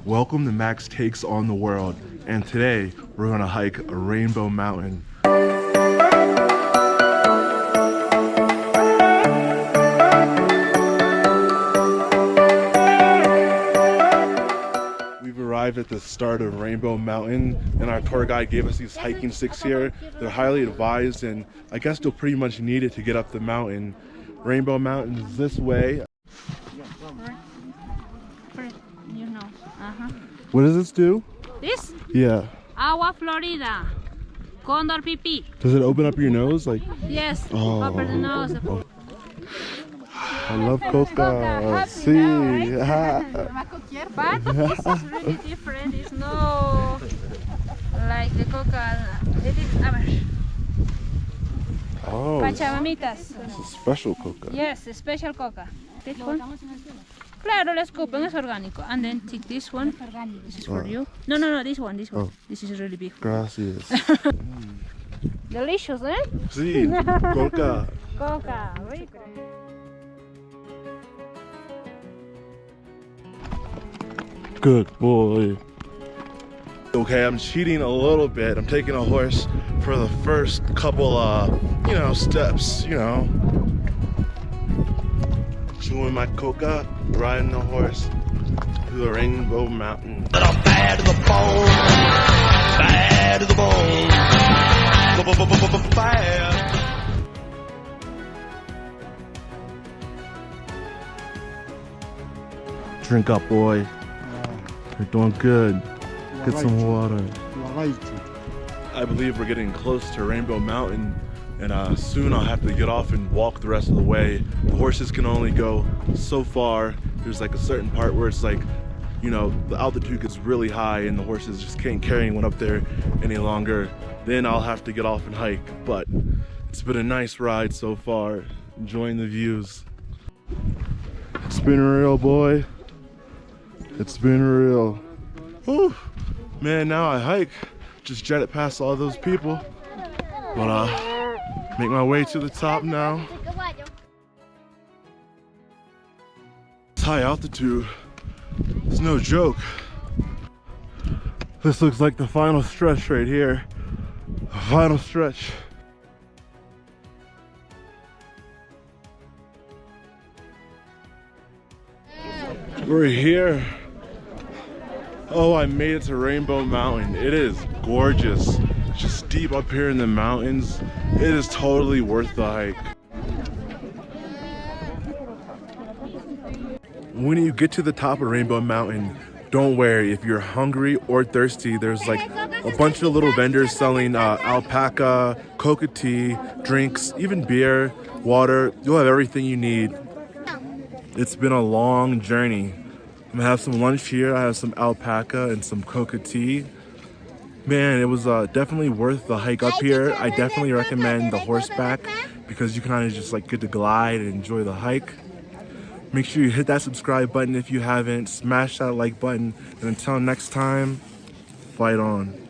Welcome to Max Takes on the World, and today we're gonna hike a rainbow mountain. We've arrived at the start of Rainbow Mountain, and our tour guide gave us these hiking sticks here. They're highly advised, and I guess you'll pretty much need it to get up the mountain. Rainbow Mountain is this way. You know. What does this do? This? Yeah. Agua Florida. Condor pipí. Does it open up your nose? Like, Yes. oh. Open the nose. I love coca. See. But this is really different. It's no like the coca. It is average. Oh. Pachamamitas. It's a special coca. Yes, a special coca. This one. Claro, la escupen, es orgánico. And then take this one. This is for you. No, this one. Oh. This is really big. Gracias. Delicious, eh? Sí, coca. Coca, rico. Good boy. Okay, I'm cheating a little bit. I'm taking a horse for the first couple, steps, Chewing my coca, riding the horse to the Rainbow Mountain. I'm bad to the bone, bad to the bone, bad. Drink up, boy. You're doing good. Get some water. I believe we're getting close to Rainbow Mountain, and soon I'll have to get off and walk the rest of the way. The horses can only go so far. There's like a certain part where it's like, the altitude gets really high and the horses just can't carry anyone up there any longer. Then I'll have to get off and hike. But it's been a nice ride so far. Enjoying the views. It's been real, boy. It's been real. Whew. Man, now I hike. Just jet it past all those people. But make my way to the top now. It's high altitude. It's no joke. This looks like the final stretch right here. The final stretch. We're here. Oh, I made it to Rainbow Mountain. It is gorgeous. Just deep up here in the mountains. It is totally worth the hike. When you get to the top of Rainbow Mountain, don't worry. If you're hungry or thirsty, there's like a bunch of little vendors selling alpaca, coca tea, drinks, even beer, water. You'll have everything you need. It's been a long journey. I'm gonna have some lunch here. I have some alpaca and some coca tea. Man, it was definitely worth the hike up here. I definitely recommend the horseback because you can kind of just like get to glide and enjoy the hike. Make sure you hit that subscribe button if you haven't. Smash that like button. And until next time, fight on.